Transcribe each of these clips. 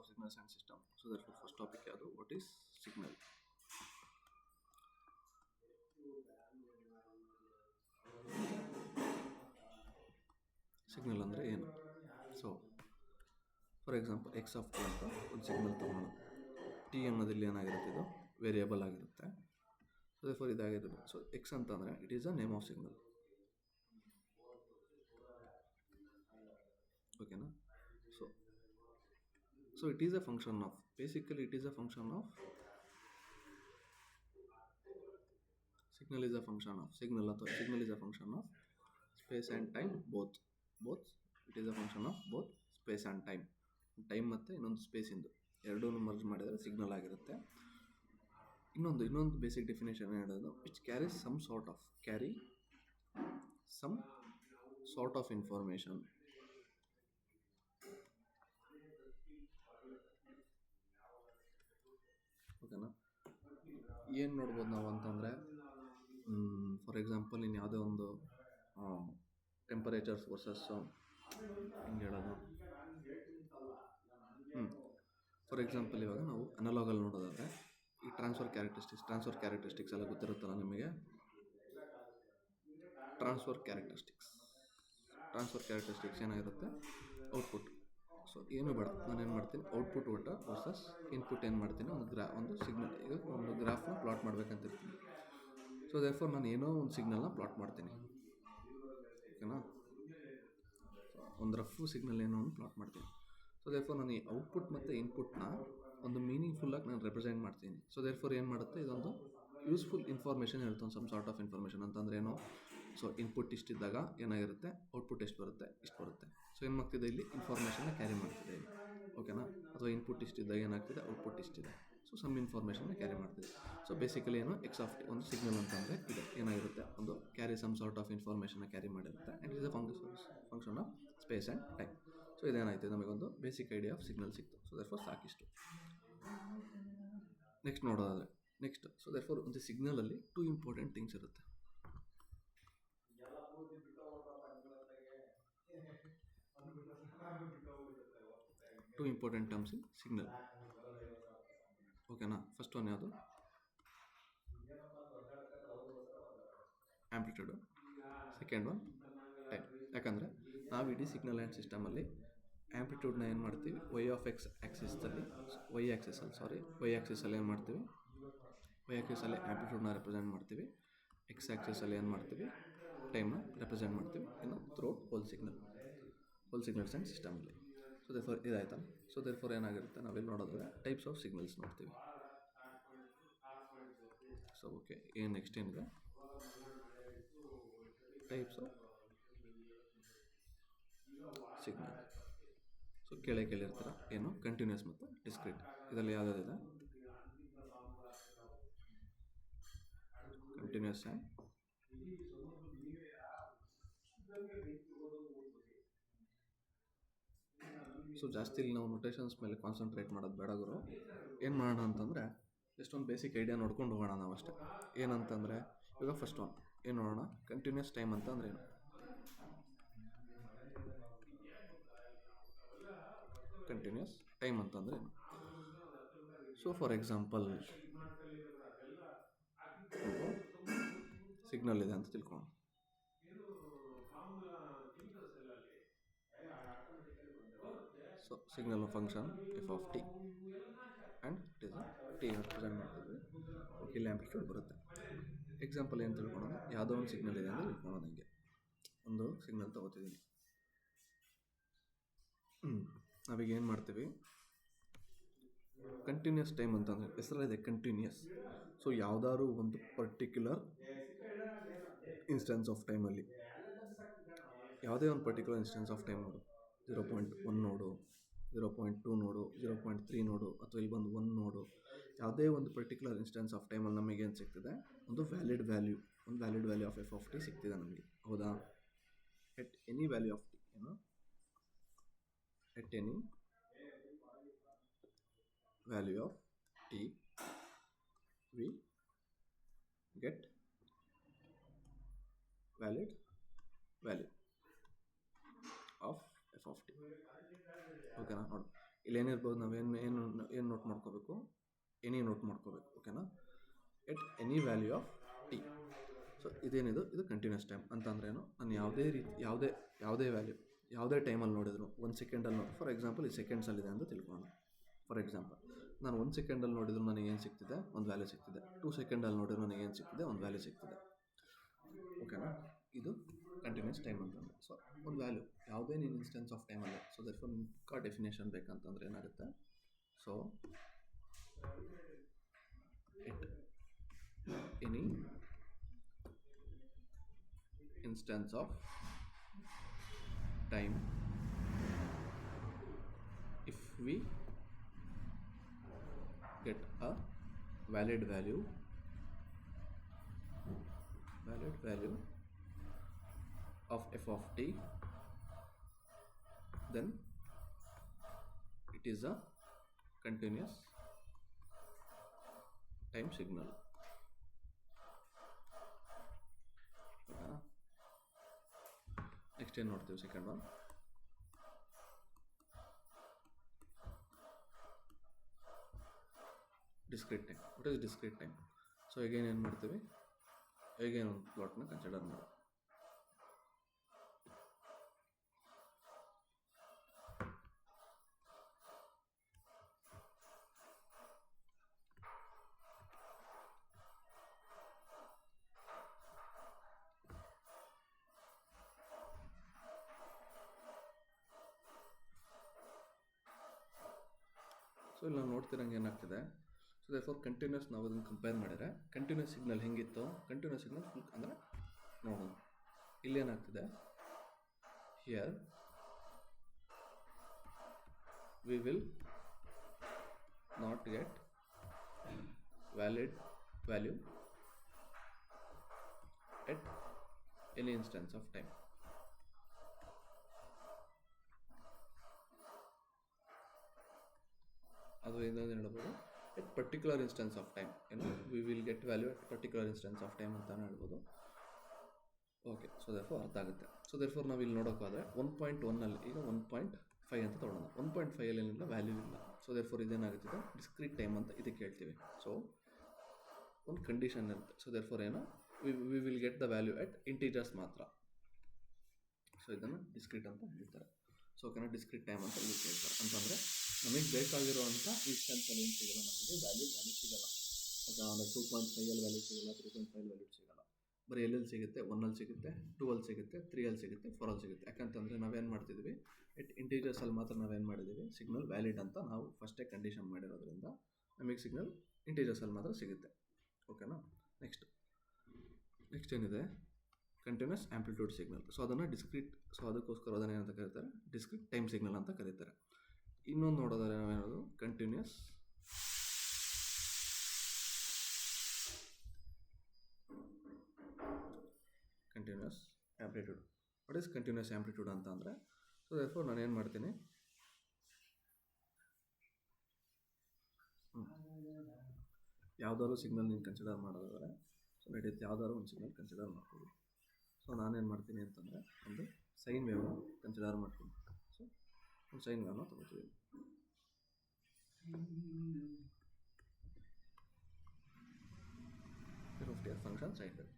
of signals and system. So therefore first topic ಯಾವುದು, what is signal. Signal ಅಂದರೆ ಏನು? So for example X of T ಅಂತ ಒಂದು signal ತಗೊಳ್ಳೋಣ. T ಅನ್ನೋದಿಲ್ಲಿ ಏನಾಗಿರುತ್ತೆ, ಇದು ವೇರಿಯೇಬಲ್ ಆಗಿರುತ್ತೆ. ಸೊ therefore ಇದಾಗಿರುತ್ತೆ. ಸೊ ಎಕ್ಸ್ ಅಂತಂದರೆ it is a name of signal. ಓಕೆನಾ? So it is a function of, basically it is a function of signal is a function of signal ಅಥವಾ signal is a function of space and time both it is a function of both space and time ಮತ್ತು ಇನ್ನೊಂದು space ಇಂದು ಎರಡೂ merge ಮಾಡಿದರೆ signal ಆಗಿರುತ್ತೆ. ಇನ್ನೊಂದು basic definition ಹೇಳೋದು, which carries some sort of information. ಓಕೆನಾ? ಏನು ನೋಡ್ಬೋದು ನಾವು ಅಂತಂದರೆ, ಫಾರ್ ಎಕ್ಸಾಂಪಲ್ ಇನ್ನು ಯಾವುದೇ ಒಂದು ಟೆಂಪರೇಚರ್ಸ್ ವರ್ಸಸ್ ಹಿಂಗೆ ಹೇಳೋದು. ಫಾರ್ ಎಕ್ಸಾಂಪಲ್ ಇವಾಗ ನಾವು ಅನಲಾಗಲ್ಲಿ ನೋಡೋದಾದರೆ ಈ ಟ್ರಾನ್ಸ್ಫರ್ ಕ್ಯಾರೆಕ್ಟರಿಸ್ಟಿಕ್ಸ್ ಎಲ್ಲ ಗೊತ್ತಿರುತ್ತಲ್ಲ ನಿಮಗೆ. ಟ್ರಾನ್ಸ್ಫರ್ ಕ್ಯಾರೆಕ್ಟರಿಸ್ಟಿಕ್ಸ್ ಏನಾಗಿರುತ್ತೆ, ಔಟ್ಪುಟ್. ಸೊ ಏನು ಬೇಡ, ನಾನೇನು ಮಾಡ್ತೀನಿ, ಔಟ್ಪುಟ್ ವರ್ಸಸ್ ಇನ್ಪುಟ್ ಏನು ಮಾಡ್ತೀನಿ, ಒಂದು ಸಿಗ್ನಲ್, ಈಗ ಒಂದು ಗ್ರಾಫ್ನ ಪ್ಲಾಟ್ ಮಾಡ್ಬೇಕಂತಿರ್ತೀನಿ. ಸೊ therefore ನಾನು ಏನೋ ಒಂದು ಸಿಗ್ನಲ್ನ ಪ್ಲಾಟ್ ಮಾಡ್ತೀನಿ. ಓಕೆನಾ? ಒಂದು ರಫ್ ಸಿಗ್ನಲ್ ಏನೋ ಒಂದು ಪ್ಲಾಟ್ ಮಾಡ್ತೀನಿ. ಸೊ therefore ನಾನು ಈ ಔಟ್ಪುಟ್ ಮತ್ತು ಇನ್ಪುಟ್ನ ಒಂದು ಮೀನಿಂಗ್ಫುಲ್ಲಾಗಿ ನಾನು ರೆಪ್ರೆಸೆಂಟ್ ಮಾಡ್ತೀನಿ. ಸೊ therefore ಏನು ಮಾಡುತ್ತೆ, ಇದೊಂದು ಯೂಸ್ಫುಲ್ ಇನ್ಫಾರ್ಮೇಷನ್ ಇರುತ್ತೆ, ಒಂದು ಸಮ್ ಸಾರ್ಟ್ ಆಫ್ ಇನ್ಫಾರ್ಮೇಷನ್ ಅಂತಂದ್ರೆ ಏನು. ಸೊ ಇನ್ಪುಟ್ ಇಷ್ಟಿದ್ದಾಗ ಏನಾಗಿರುತ್ತೆ, ಔಟ್ಪುಟ್ ಇಷ್ಟು ಬರುತ್ತೆ. ಸೊ ಏನು ಮಾಡ್ತಿದೆ, ಇಲ್ಲಿ ಇನ್ಫಾರ್ಮೇಷನ್ನ ಕ್ಯಾರಿ ಮಾಡ್ತಿದೆ ಇಲ್ಲಿ. ಓಕೆನಾ? ಅಥವಾ ಇನ್ಪುಟ್ ಇಷ್ಟಿದ್ದಾಗ ಏನಾಗ್ತಿದೆ, ಔಟ್ಪುಟ್ ಇಷ್ಟಿದೆ. ಸೊ ಸಮ್ ಇನ್ಫಾರ್ಮೇಷನ್ನ ಕ್ಯಾರಿ ಮಾಡ್ತಿದೆ. ಸೊ ಬೇಸಿಕಲಿ ಏನು, ಎಕ್ಸ್ ಆಫ್ ಟಿ ಒಂದು ಸಿಗ್ನಲ್ ಅಂತಂದರೆ ಇದೆ, ಏನಾಗಿರುತ್ತೆ, ಒಂದು ಕ್ಯಾರಿ ಸಮ್ ಸಾರ್ಟ್ ಆಫ್ ಇನ್ಫಾರ್ಮೇಷನ್ನ ಕ್ಯಾರಿ ಮಾಡಿರುತ್ತೆ. And is a function of space and time. So ಇದೇನಾಯ್ತು, ನಮಗೊಂದು ಬೇಸಿಕ್ ಐಡಿಯಾ ಆಫ್ ಸಿಗ್ನಲ್ ಸಿಕ್ತು. ಸೊ therefore ಸಾಕಿಷ್ಟು. ನೆಕ್ಸ್ಟ್ ನೋಡೋದಾದರೆ, ಸೊ therefore ಒಂದು ಸಿಗ್ನಲಲ್ಲಿ 2 ಇಂಪಾರ್ಟೆಂಟ್ ಥಿಂಗ್ಸ್ ಇರುತ್ತೆ. Two important terms in signal. ಓಕೆನಾ? ಫಸ್ಟ್ ಒನ್ ಯಾವುದು, ಆ್ಯಂಪ್ಲಿಟ್ಯೂಡು. Second one time. ಯಾಕಂದರೆ ನಾವು ಇಡೀ ಸಿಗ್ನಲ್ ಆ್ಯಂಡ್ ಸಿಸ್ಟಮಲ್ಲಿ ಆ್ಯಂಪ್ಲಿಟ್ಯೂಡ್ನ ಏನು ಮಾಡ್ತೀವಿ, ವೈ ಆ್ಯಕ್ಸಿಸಲ್ಲಿ ಏನು ಮಾಡ್ತೀವಿ, ವೈ ಆ್ಯಕ್ಸಿಸಲ್ಲಿ ಆ್ಯಂಪ್ಲಿಟ್ಯೂಡ್ನ ರೆಪ್ರೆಸೆಂಟ್ ಮಾಡ್ತೀವಿ. ಎಕ್ಸ್ ಆ್ಯಕ್ಸಿಸಲ್ಲಿ ಏನು ಮಾಡ್ತೀವಿ, ಟೈಮ್ನ ರೆಪ್ರೆಸೆಂಟ್ ಮಾಡ್ತೀವಿ. ಇನ್ನು ಥ್ರೂಔಟ್ ಹೋಲ್ ಸಿಗ್ನಲ್ಸ್ ಆ್ಯಂಡ್ ಸಿಸ್ಟಮಲ್ಲಿ. ಸೊ therefore ಇದಾಯ್ತಲ್ಲ. ಸೊ therefore ಏನಾಗಿರುತ್ತೆ, ನಾವಿಲ್ಲಿ ನೋಡೋದಾದ್ರೆ ಟೈಪ್ಸ್ ಆಫ್ ಸಿಗ್ನಲ್ಸ್ ನೋಡ್ತೀವಿ. ಸೊ ಓಕೆ, ನೆಕ್ಸ್ಟ್ ಏನಿದೆ, ಟೈಪ್ಸ್ ಆಫ್ ಸಿಗ್ನಲ್. ಸೊ ಕೇಳಿರ್ತೀರ ಏನು, ಕಂಟಿನ್ಯೂಸ್ ಮತ್ತು ಡಿಸ್ಕ್ರೀಟ್. ಇದರಲ್ಲಿ ಯಾವುದಾದಿದೆ, ಕಂಟಿನ್ಯೂಸ್ ಆ್ಯಂಡ್ ಸೊ ಜಾಸ್ತಿ ಇಲ್ಲಿ ನಾವು ನೊಟೇಷನ್ಸ್ ಮೇಲೆ ಕಾನ್ಸಂಟ್ರೇಟ್ ಮಾಡೋದು ಬೇಡ ಗುರು. ಏನು ಮಾಡೋಣ ಅಂತಂದರೆ, ಎಷ್ಟೊಂದು ಬೇಸಿಕ್ ಐಡಿಯಾ ನೋಡ್ಕೊಂಡು ಹೋಗೋಣ ನಾವು ಅಷ್ಟೇ. ಏನಂತಂದರೆ, ಇವಾಗ ಫಸ್ಟ್ ಒನ್ ಏನು ನೋಡೋಣ, ಕಂಟಿನ್ಯೂಸ್ ಟೈಮ್ ಅಂತ ಅಂದರೆ ಏನು. ಕಂಟಿನ್ಯೂಸ್ ಟೈಮ್ ಅಂತಂದರೆ ಏನು. ಸೊ ಫಾರ್ ಎಕ್ಸಾಂಪಲ್ ಸಿಗ್ನಲ್ ಇದೆ ಅಂತ ತಿಳ್ಕೊಳ್ಳೋಣ. So signal function F of T and it is T represent ಮಾಡ್ತಿದ್ವಿ. ಓಕೆ, ಇಲ್ಲಿ ಆ್ಯಂಪ್ಲಿಟ್ಯೂಡ್ ಬರುತ್ತೆ. ಎಕ್ಸಾಂಪಲ್ ಏನು ತಿಳ್ಕೊಳ್ಳೋಣ, ಯಾವುದೋ ಒಂದು ಸಿಗ್ನಲ್ ಇದೆ ಅಂತ ತಿಳ್ಕೊಳ್ಳೋಣ. ನನಗೆ ಒಂದು ಸಿಗ್ನಲ್ ತಗೋತಿದ್ದೀನಿ. ನಾವೀಗ ಏನು ಮಾಡ್ತೀವಿ, ಕಂಟಿನ್ಯೂಸ್ ಟೈಮ್ ಅಂತಂದರೆ ಹೆಸರಲ್ಲಿದೆ ಕಂಟಿನ್ಯೂಸ್. ಸೊ ಯಾವುದಾದ್ರು ಒಂದು ಪರ್ಟಿಕ್ಯುಲರ್ ಇನ್ಸ್ಟೆನ್ಸ್ ಆಫ್ ಟೈಮಲ್ಲಿ, ಯಾವುದೇ ಒಂದು ಪರ್ಟಿಕ್ಯುಲರ್ ಇನ್ಸ್ಟೆನ್ಸ್ ಆಫ್ ಟೈಮ್ ನೋಡು, 0.1 ನೋಡು, 0.2 ನೋಡು, 0.3 ನೋಡು, ಅಥವಾ ಇಲ್ಲಿ ಬಂದು 1 ನೋಡು. ಯಾವುದೇ ಒಂದು ಪರ್ಟಿಕ್ಯುಲರ್ ಇನ್ಸ್ಟೆನ್ಸ್ ಆಫ್ ಟೈಮಲ್ಲಿ ನಮಗೇನು ಸಿಗ್ತಿದೆ, ಒಂದು valid value of F of T ಸಿಗ್ತಿದೆ ನಮಗೆ. ಹೌದಾ? At any value of T, ಏನು, at any value of T we get valid value of F of T. ಓಕೆನಾ? ನೋಡಿ, ಇಲ್ಲೇನಿರ್ಬೋದು, ನಾವೇನು ಏನು ನೋಟ್ ಮಾಡ್ಕೋಬೇಕು, ಎನಿ ನೋಟ್ ಮಾಡ್ಕೋಬೇಕು. ಓಕೆನಾ, ಎಟ್ any value of T. So ಇದೇನಿದು, ಇದು ಕಂಟಿನ್ಯೂಸ್ ಟೈಮ್ ಅಂತಂದ್ರೇನು, ನಾನು ಯಾವುದೇ ವ್ಯಾಲ್ಯೂ ಯಾವುದೇ ಟೈಮಲ್ಲಿ ನೋಡಿದ್ರು 1 ಸೆಕೆಂಡಲ್ಲಿ ಫಾರ್ ಎಕ್ಸಾಂಪಲ್ ಈ ಸೆಕೆಂಡ್ಸಲ್ಲಿದೆ ಅಂತ ತಿಳ್ಕೊಳ್ಳೋಣ. ಫಾರ್ ಎಕ್ಸಾಂಪಲ್ ನಾನು 1 ಸೆಕೆಂಡಲ್ಲಿ ನೋಡಿದ್ರು ನನಗೆ ಏನು ಸಿಗ್ತಿದೆ, ಒಂದು ವ್ಯಾಲ್ಯೂ ಸಿಗ್ತಿದೆ. 2 ಸೆಕೆಂಡಲ್ಲಿ ನೋಡಿದ್ರು ನನಗೆ ಏನು ಸಿಗ್ತಿದೆ, ಒಂದು ವ್ಯಾಲ್ಯೂ ಸಿಗ್ತಿದೆ. ಓಕೆನಾ, ಇದು ಕಂಟಿನ್ಯೂಸ್ ಟೈಮ್ ಅಂತಂದರೆ. ಸೊ ಒಂದು ವ್ಯಾಲ್ಯೂ ಯಾವುದೇ ನೀನು ಇನ್ಸ್ಟೆನ್ಸ್ ಆಫ್ ಟೈಮಲ್ಲಿ, ಸೊ ದರ್ಫೋರ್ ನಿಮ್ಗೆ ಡೆಫಿನೇಷನ್ ಬೇಕಂತಂದ್ರೆ ಏನಾಗುತ್ತೆ, so at any instance of time, if we get a valid value of f of t, then it is a continuous time signal. Next ಏನು ನೋಡ್ತೀವಿ, second one discrete time. What is discrete time? So ಈಗೇನು ಏನು ಮಾಡ್ತೀವಿ, ಈಗೇನು ಒಂದು ಪ್ಲಾಟ್ನ consider ಮಾಡಿ. So ಇಲ್ಲಿ ನಾವು ನೋಡ್ತಿರಂಗೆ ಏನಾಗ್ತಿದೆ, ಸೊ ದೇರ್ಫೋರ್ ಕಂಟಿನ್ಯೂಸ್ ನಾವು ಅದನ್ನು ಕಂಪೇರ್ ಮಾಡಿದರೆ ಕಂಟಿನ್ಯೂಸ್ ಸಿಗ್ನಲ್ ಹೆಂಗಿತ್ತು, ಕಂಟಿನ್ಯೂಸ್ ಸಿಗ್ನಲ್ ಫುಲ್ ಅಂದರೆ ನೋಡೋಣ. ಇಲ್ಲೇನಾಗ್ತಿದೆ, here we will not get valid value at any instance of time. ಅದು ಏನಂತ ಹೇಳ್ಬೋದು, at particular instance of time, ಏನು we will get value at particular instance of time ಅಂತಲೇ ಹೇಳ್ಬೋದು. ಓಕೆ, ಸೊ ದೇರ್ಫೋರ್ ಅರ್ಥ ಆಗುತ್ತೆ. ಸೊ ದೇರ್ಫೋರ್ ನಾವು ಇಲ್ಲಿ ನೋಡೋಕ್ಕಾದ್ರೆ 1.1 ಈಗ 1.5 ಅಂತ ತೊಗೊಳೋಣ. 1.5 ಏನಿಲ್ಲ, ವ್ಯಾಲ್ಯೂ ಇಲ್ಲ. ಸೊ ದೇರ್ಫೋರ್ ಇದೇನಾಗುತ್ತಿದೆ, ಡಿಸ್ಕ್ರೀಟ್ ಟೈಮ್ ಅಂತ ಇದಕ್ಕೆ ಹೇಳ್ತೀವಿ. ಸೊ ಒಂದು ಕಂಡೀಷನ್ ಇರುತ್ತೆ. ಸೊ ದೇರ್ಫೋರ್ ಏನು, we will get the value at integers ಮಾತ್ರ. ಸೊ ಇದನ್ನು ಡಿಸ್ಕ್ರೀಟ್ ಅಂತ ಹೇಳ್ತಾರೆ. ಸೊ ಓಕೆನಾ, ಡಿಸ್ಕ್ರೀಟ್ ಟೈಮ್ ಅಂತ ಇದಕ್ಕೆ ಹೇಳ್ತಾರೆ. ಅಂತಂದರೆ ನಮಗೆ ಬೇಕಾಗಿರುವಂಥ ಇನ್ಸ್ಟೆನ್ಸಲ್ಲಿ ಏನು ಸಿಗೋಲ್ಲ, ನಮಗೆ ವ್ಯಾಲ್ಯೂ ಸಿಗೋಲ್ಲ. ಓಕೆ, ಅಂದರೆ 2.5 ವ್ಯಾಲ್ಯೂ ಸಿಗೋಲ್ಲ, 3.5 ವ್ಯಾಲ್ಯೂ ಸಿಗೋಲ್ಲ. ಬರೀ ಎಲ್ಲೆಲ್ಲಿ ಸಿಗುತ್ತೆ, 1ಅಲ್ಲಿ ಸಿಗುತ್ತೆ, 2ಅಲ್ಲಿ ಸಿಗುತ್ತೆ, 3ಅಲ್ಲಿ ಸಿಗುತ್ತೆ, 4ಅಲ್ಲಿ ಸಿಗುತ್ತೆ. ಯಾಕಂತಂದರೆ ನಾವೇನು ಮಾಡ್ತಿದ್ವಿ, ಎಟ್ ಇಂಟೀಜರ್ಸಲ್ಲಿ ಮಾತ್ರ ನಾವೇನು ಮಾಡಿದ್ದೀವಿ, ಸಿಗ್ನಲ್ ವ್ಯಾಲಿಡ್ ಅಂತ ನಾವು ಫಸ್ಟೇ ಕಂಡೀಷನ್ ಮಾಡಿರೋದ್ರಿಂದ ನಮಗೆ ಸಿಗ್ನಲ್ ಇಂಟೀಜರ್ಸಲ್ಲಿ ಮಾತ್ರ ಸಿಗುತ್ತೆ. ಓಕೆನಾ, ನೆಕ್ಸ್ಟ್ ಏನಿದೆ, ಕಂಟಿನ್ಯೂಸ್ ಆಂಪ್ಲಿಟ್ಯೂಡ್ ಸಿಗ್ನಲ್. ಸೊ ಅದನ್ನು ಡಿಸ್ಕ್ರೀಟ್, ಸೊ ಅದಕ್ಕೋಸ್ಕರ ಅದನ್ನು ಏನಂತ ಕರೀತಾರೆ, ಡಿಸ್ಕ್ರೀಟ್ ಟೈಮ್ ಸಿಗ್ನಲ್ ಅಂತ ಕರೀತಾರೆ. ಇನ್ನೊಂದು ನೋಡೋದಾದ್ರೆ ನಾವೇನೋದು continuous amplitude. What is continuous amplitude ಅಂತ ಅಂದರೆ, ಸೊ ದೇರ್ಫೋರ್ ನಾನು ಏನು ಮಾಡ್ತೀನಿ, ಯಾವುದಾದ್ರು ಸಿಗ್ನಲ್ ನೀನು ಕನ್ಸಿಡರ್ ಮಾಡೋದಾದರೆ, ಸೊ ನಡೀತೆ, ಯಾವುದಾದ್ರು ಒಂದು ಸಿಗ್ನಲ್ ಕನ್ಸಿಡರ್ ಮಾಡ್ತೀವಿ. ಸೊ ನಾನೇನು ಮಾಡ್ತೀನಿ ಅಂತಂದರೆ, ಒಂದು ಸೈನ್ ವೇವ್ನ ಕನ್ಸಿಡರ್ ಮಾಡ್ತೀನಿ. ಸೊ ಒಂದು ಸೈನ್ ವೇವ್ನ ತೊಗೋತೀವಿ. Function sine wave.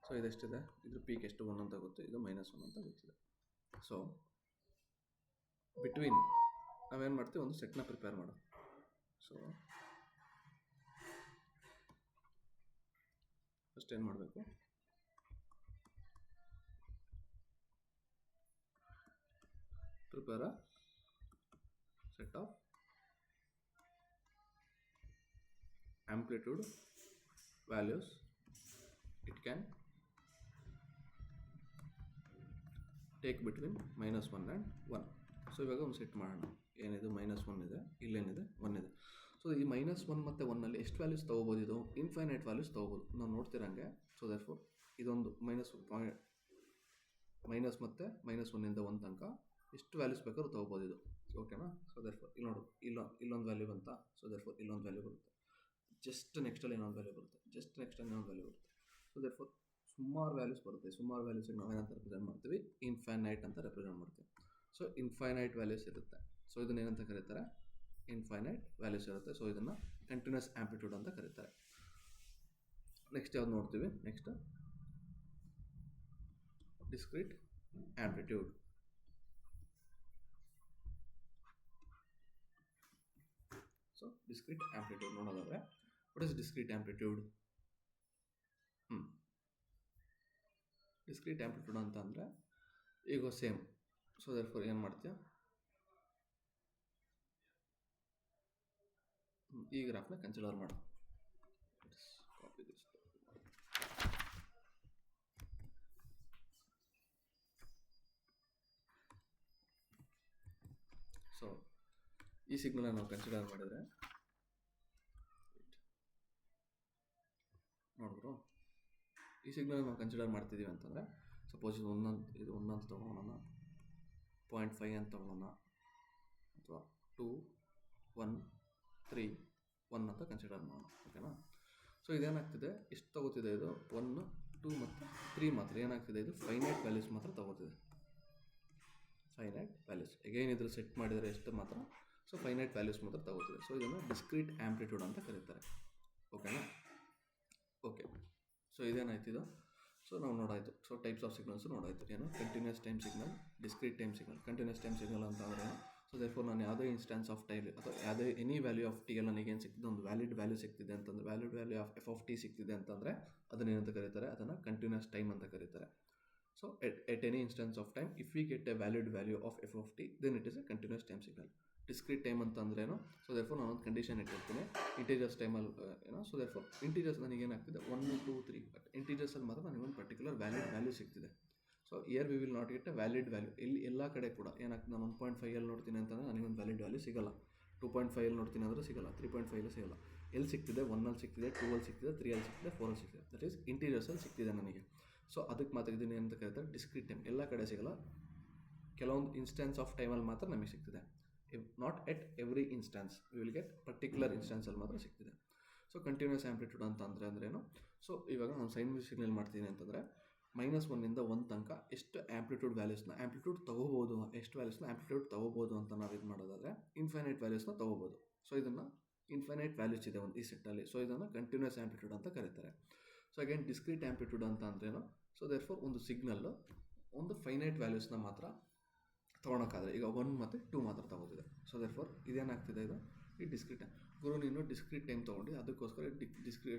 ಸೊ ಇದೆಷ್ಟಿದೆ, ಇದ್ರ ಪೀಕ್ ಎಷ್ಟು 1 ಅಂತ ಗೊತ್ತು, ಇದು -1 ಅಂತ ಗೊತ್ತಿದೆ. ಸೊ ಬಿಟ್ವೀನ್ ನಾವೇನು ಮಾಡ್ತೀವಿ, ಒಂದು ಸೆಟ್ನ ಪ್ರಿಪೇರ್ ಮಾಡೋದು. ಸೊ ಫಸ್ಟ್ ಏನು ಮಾಡಬೇಕು, prepare a set of amplitude values. It can take between -1 and 1. So ಇವಾಗ ಒಂದು ಸೆಟ್ ಮಾಡೋಣ. ಏನಿದು -1 ಇದೆ, ಇಲ್ಲೇನಿದೆ 1 ಇದೆ. ಸೊ ಈ -1 ಮತ್ತು 1ನಲ್ಲಿ ಎಷ್ಟು ವ್ಯಾಲ್ಯೂಸ್ ತೊಗೋಬೋದು, ಇದು ಇನ್ಫೈನೈಟ್ ವ್ಯಾಲ್ಯೂಸ್ ತೊಗೋಬೋದು. ನಾವು ನೋಡ್ತಿರಂಗೆ. ಸೊ ದೇರ್ಫೋರ್ ಇದೊಂದು ಮೈನಸ್ ಮತ್ತು -1ಇಂದ 1 ತನಕ ಎಷ್ಟು ವ್ಯಾಲ್ಯೂಸ್ ಬೇಕಾದ್ರೂ ತೊಗೋಬೋದು ಇದು. ಓಕೆನಾ. ಸೊ ದೇರ್ಫೋರ್ ಇಲ್ಲಿ ನೋಡು, ಇಲ್ಲೊಂದು ವ್ಯಾಲ್ಯೂ ಬಂತ. ಸೊ ದೇರ್ಫೋರ್ ಇಲ್ಲೊಂದು ವ್ಯಾಲ್ಯೂ ಬರುತ್ತೆ, ಜಸ್ಟ್ ನೆಕ್ಸ್ಟಲ್ಲಿ ಇನ್ನೊಂದು ವ್ಯಾಲ್ಯೂ ಬರುತ್ತೆ, ಜಸ್ಟ್ ನೆಕ್ಸ್ಟಲ್ಲಿ ಇನ್ನೊಂದು ವ್ಯಾಲ್ಯೂ ಬರುತ್ತೆ. ಸೊ ದೇರ್ಫೋರ್ ಸುಮಾರು ವ್ಯಾಲ್ಯೂಸ್ ಬರುತ್ತೆ. ಸುಮಾರು ವ್ಯಾಲ್ಯೂಸಿಗೆ ನಾವೇನಂತ ರೆಪ್ರೆಸೆಂಟ್ ಮಾಡ್ತೀವಿ, ಇನ್ಫೈನೈಟ್ ಅಂತ ರೆಪ್ರೆಸೆಂಟ್ ಮಾಡ್ತೀವಿ. ಸೊ ಇನ್ಫೈನೈಟ್ ವ್ಯಾಲ್ಯೂಸ್ ಇರುತ್ತೆ. ಸೊ ಇದನ್ನ ಏನಂತ ಕರೀತಾರೆ, ಇನ್ಫೈನೈಟ್ ವ್ಯಾಲ್ಯೂಸ್ ಇರುತ್ತೆ. ಸೊ ಇದನ್ನು ಕಂಟಿನ್ಯೂಸ್ ಆಂಪ್ಲಿಟ್ಯೂಡ್ ಅಂತ ಕರೀತಾರೆ. ನೆಕ್ಸ್ಟ್ ಯಾವ್ದು ನೋಡ್ತೀವಿ, next discrete amplitude. So discrete amplitude ನೋಡೋದಾದ್ರೆ, what is discrete amplitude? Discrete amplitude ಅಂತ ಅಂದರೆ ಈಗ ಸೇಮ್. ಸೊ ದೇರ್ಫೋರ್ ಏನು ಮಾಡ್ತೀಯ, ಈ ಗ್ರಾಫ್ನ ಕನ್ಸಿಡರ್ ಮಾಡು. ಸೊ ಈ ಸಿಗ್ನಲ್ ನಾವು ಕನ್ಸಿಡರ್ ಮಾಡಿದರೆ ನೋಡ್ಬಿಡು, ಈ ಸಿಗ್ನಲ್ ನಾವು ಕನ್ಸಿಡರ್ ಮಾಡ್ತಿದ್ದೀವಿ ಅಂತಂದರೆ ಸಪೋಸ್ ಇದು ಒಂದೊಂದು ತೊಗೊಳೋಣ, 0.5 ಅಂತ ತೊಗೊಳೋಣ, ಅಥವಾ 2, 1, 3, 1 ಅಂತ ಕನ್ಸಿಡರ್ ಮಾಡೋಣ. ಓಕೆನಾ? ಸೊ ಇದೇನಾಗ್ತಿದೆ, ಎಷ್ಟು ತಗೋತಿದೆ ಇದು 1, 2 ಮತ್ತು 3 ಮಾತ್ರ. ಏನಾಗ್ತಿದೆ, ಇದು ಫೈನೈಟ್ ವ್ಯಾಲ್ಯೂಸ್ ಮಾತ್ರ ತಗೋತಿದೆ. ಫೈನೈಟ್ ವ್ಯಾಲ್ಯೂಸ್ ಅಗೈನ್ ಇದ್ರ ಸೆಟ್ ಮಾಡಿದರೆ ಎಷ್ಟು ಮಾತ್ರ, ಸೊ ಫೈನೈಟ್ ವ್ಯಾಲ್ಯೂಸ್ ಮಾತ್ರ ತಗೋತಿದೆ. ಸೊ ಇದನ್ನು ಡಿಸ್ಕ್ರೀಟ್ ಆಂಪ್ಲಿಟ್ಯೂಡ್ ಅಂತ ಕರೀತಾರೆ. ಓಕೆನಾ? ಓಕೆ, ಸೊ ಇದೇನಾಯ್ತು ಇದು. ಸೊ ನಾವು ನೋಡಾಯಿತು. ಸೊ ಟೈಪ್ಸ್ ಆಫ್ ಸಿಗ್ನಲ್ಸ್ ನೋಡಾಯಿತು. ಏನು, continuous time signal, discrete time signal. Continuous time signal ಅಂತ ಅಂದರೆ, ಸೊ ದೇರ್ಫೋರ್ ನಾನು ಯಾವುದೇ ಇನ್ಸ್ಟೆನ್ಸ್ ಆಫ್ ಟೈಮ್ ಅಥವಾ ಯಾವುದೇ ಎನಿ ವ್ಯಾಲ್ಯೂ ಆಫ್ ಟಿ ಅಲ್ಲಿ ನನಗೇನು ಸಿಗ್ತಿದೆ, ಒಂದು ವ್ಯಾಲಿಡ್ ವ್ಯಾಲ್ಯೂ ಸಿಗ್ತಿದೆ ಅಂತಂದರೆ, valid value of F of T ಸಿಗ್ತಿದೆ ಅಂತಂದರೆ ಅದನ್ನೇನಂತ ಕರೀತಾರೆ, ಅದನ್ನು ಕಂಟಿನ್ಯೂಸ್ ಟೈಮ್ ಅಂತ ಕರೀತಾರೆ. So at any instance of time, if we get a valid value of f of t, then it is a continuous time signal. Discrete time ಅಂತ ಅಂದ್ರೇನು, so therefore ನಾನೊಂದು ಕಂಡೀಷನ್ ಇಟ್ಟಿರ್ತೀನಿ ಇಂಟೀಜರ್ಸ್ ಟೈಮಲ್ಲಿ ಏನೋ. So therefore integers ನನಗೇನಾಗ್ತಿದೆ 1, 2, 3, but ಇಂಟೀಜರ್ಸಲ್ಲಿ ಮಾತ್ರ ನನಗೆ ಒಂದು ಪರ್ಟಿಕ್ಯುಲರ್ ವ್ಯಾಲ್ಯೂ ಸಿಗ್ತಿದೆ. So here we will not get a valid value. ಇಲ್ಲಿ ಎಲ್ಲ ಕಡೆ ಕೂಡ ಏನಾಗ್ತದೆ, ನಾನು 1.5 ನೋಡ್ತೀನಿ ಅಂತಂದರೆ ನನಗೊಂದು ವ್ಯಾಲಿಡ್ ವ್ಯಾಲ್ಯೂ ಸಿಗಲ್ಲ. 2.5 ನೋಡ್ತೀನಿ ಅಂದರೆ ಸಿಗಲ್ಲ, 3.5 ಸಿಗಲ್ಲ. ಎಲ್ಲಿ ಸಿಗ್ತಿದೆ, 1 ಸಿಗ್ತಿದೆ, 2 ಸಿಗ್ತಿದೆ, 3 ಸಿಗ್ತಿದೆ, 4 ಸಿಗ್ತಿದೆ. ದಟ್ ಈಸ್ ಇಂಟೀಜರ್ಸಲ್ಲಿ ಸಿಗ್ತಿದೆ ನನಗೆ. ಸೊ ಅದಕ್ಕೆ ಮಾತ್ರ ಇದನ್ನು ಏನಂತ ಕರೀತಾರೆ, ಡಿಸ್ಕ್ರೀಟ್ ಟೈಮ್. ಎಲ್ಲ ಕಡೆ ಸಿಗಲ್ಲ, ಕೆಲವೊಂದು ಇನ್ಸ್ಟೆನ್ಸ್ ಆಫ್ ಟೈಮಲ್ಲಿ ಮಾತ್ರ ನಮಗೆ ಸಿಗ್ತಿದೆ. Not at every instance, we will get particular ಇನ್ಸ್ಟೆನ್ಸಲ್ಲಿ ಮಾತ್ರ ಸಿಗ್ತಿದೆ. ಸೊ ಕಂಟಿನ್ಯೂಸ್ ಆಂಪ್ಲಿಟ್ಯೂಡ್ ಅಂತ ಅಂದ್ರೇನು, ಸೊ ಇವಾಗ ನಾನು ಸೈನ್ ವೇವ್ ಸಿಗ್ನಲ್ ಮಾಡ್ತೀನಿ ಅಂತಂದರೆ -1 1 ತನಕ ಎಷ್ಟು ಆಂಪ್ಲಿಟ್ಯೂಡ್ ತೊಗೋಬೋದು, ಎಷ್ಟು ವ್ಯಾಲ್ಯೂಸ್ನ ಆಂಪ್ಲಿಟ್ಯೂಡ್ ತೊಗೋಬೋದು ಅಂತ ನಾವು ಇದು ಮಾಡೋದಾದರೆ ಇನ್ಫೈನೈಟ್ ವ್ಯಾಲ್ಯೂಸ್ನ ತೊಗೋಬೋದು. ಸೊ ಇದನ್ನು ಇನ್ಫೈನೈಟ್ ವ್ಯಾಲ್ಯೂಸ್ ಇದೆ ಒಂದು ಈ ಸೆಟ್ಟಲ್ಲಿ. ಸೊ ಇದನ್ನು ಕಂಟಿನ್ಯೂಸ್ ಆಂಪ್ಲಿಟ್ಯೂಡ್ ಅಂತ ಕರೀತಾರೆ. ಸೊ ಅಗೇನ್ ಡಿಸ್ಕ್ರೀಟ್ ಆಂಪ್ಲಿಟ್ಯೂಡ್ ಅಂತ ಅಂದ್ರೇನು, ಸೊ ದೇರ್ಫೋರ್ ಒಂದು ಸಿಗ್ನಲ್ಲು ಒಂದು ಫೈನೈಟ್ ವ್ಯಾಲ್ಯೂಸ್ನ ಮಾತ್ರ ತೊಗೊಳಕ್ಕಾದರೆ, ಈಗ 1 ಮತ್ತು 2 ಮಾತ್ರ ತೊಗೋತಿದೆ. ಸೊ ದೇರ್ಫೋರ್ ಇದೇನಾಗ್ತಿದೆ, ಇದು ಈ ಡಿಸ್ಕ್ರೀಟ್ ಗುರು ನೀನು ಡಿಸ್ಕ್ರೀಟ್ ಟೈಮ್ ತೊಗೊಂಡು ಅದಕ್ಕೋಸ್ಕರ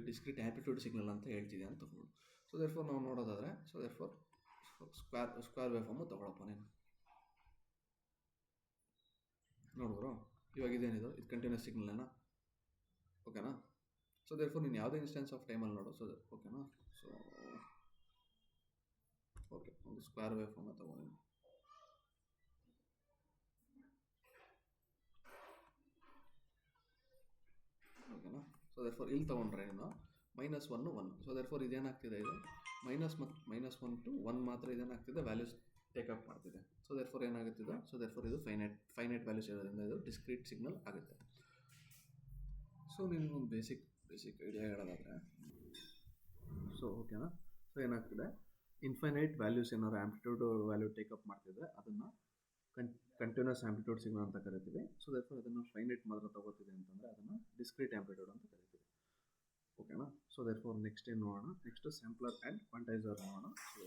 ಡಿಸ್ಕ್ರೀಟ್ ಆಂಪ್ಲಿಟ್ಯೂಡ್ ಸಿಗ್ನಲ್ ಅಂತ ಹೇಳ್ತಿದ್ದೆ ಅಂತ ತೊಗೊಂಡು. ಸೊ ದೇರ್ಫೋರ್ ನಾವು ನೋಡೋದಾದರೆ, so therefore square wave form ತೊಗೊಳಪ್ಪ ನೀನು. ನೋಡಿದ್ರು ಇವಾಗ ಇದೇನಿದು, ಇದು ಕಂಟಿನ್ಯೂಸ್ ಸಿಗ್ನಲ್ನ. ಓಕೆನಾ? ಸೊ ದೇರ್ಫೋರ್ ನೀನು ಯಾವುದೇ ಇನ್ಸ್ಟೆನ್ಸ್ ಆಫ್ ಟೈಮಲ್ಲಿ ನೋಡು. ಸೊ ಓಕೆನಾ? ಸೊ ಓಕೆ, ಒಂದು ಸ್ಕ್ವೇರ್ ವೇವ್ ಫಾರ್ಮ್ ತಗೊಂಡು, ಓಕೆನಾ? ಸೊ ದೇರ್ಫೋರ್ ಇಲ್ಲಿ ತೊಗೊಂಡ್ರೆ ನೀನು -1 1. ಸೊ ದೇರ್ಫೋರ್ ಇದೇನಾಗ್ತಿದೆ, ಇದು -1 to 1 ಮಾತ್ರ ಇದೇನಾಗ್ತಿದೆ, ವ್ಯಾಲ್ಯೂಸ್ ಟೇಕಪ್ ಮಾಡ್ತಿದೆ. ಸೊ ದೇರ್ಫೋರ್ ಏನಾಗುತ್ತಿದೆ, ಸೊ ದೇರ್ಫೋರ್ ಇದು ಫೈನೈಟ್ ವ್ಯಾಲ್ಯೂಸ್ ಇರೋದ್ರಿಂದ ಇದು ಡಿಸ್ಕ್ರೀಟ್ ಸಿಗ್ನಲ್ ಆಗುತ್ತೆ. ಸೊ ನಿಮ್ಗೊಂದು ಬೇಸಿಕ್ ಐಡಿಯಾ ಹೇಳೋದಾದರೆ, ಸೊ ಓಕೆನಾ? ಸೊ ಏನಾಗ್ತಿದೆ, ಇನ್ಫೈನೈಟ್ ವ್ಯಾಲ್ಯೂಸ್ ಏನಾದ್ರು ಆಂಪ್ಲಿಟ್ಯೂಡ್ ವ್ಯಾಲ್ಯೂ ಟೇಕಪ್ ಮಾಡ್ತಿದ್ರೆ ಅದನ್ನು ಕಂಟಿನ್ಯೂಸ್ ಆಂಪ್ಲಿಟ್ಯೂಡ್ ಸಿಗ್ನಲ್ ಅಂತ ಕರಿತೀವಿ. ಸೊ ದೇರ್ಫೋರ್ ಅದನ್ನು ಫೈನೈಟ್ ಮಾತ್ರ ತಗೋತಿದೆ ಅಂತಂದರೆ ಅದನ್ನು ಡಿಸ್ಕ್ರೀಟ್ ಆಂಪ್ಲಿಟ್ಯೂಡ್ ಅಂತ ಕರಿತೀವಿ. ಓಕೆನಾ? ಸೊ ದೇರ್ಫೋರ್ ನೆಕ್ಸ್ಟ್ ಏನು ನೋಡೋಣ, ನೆಕ್ಸ್ಟ್ ಸ್ಯಾಂಪ್ಲರ್ ಆ್ಯಂಡ್ ಕ್ವಾಂಟೈಸರ್ ನೋಡೋಣ. ಸೊ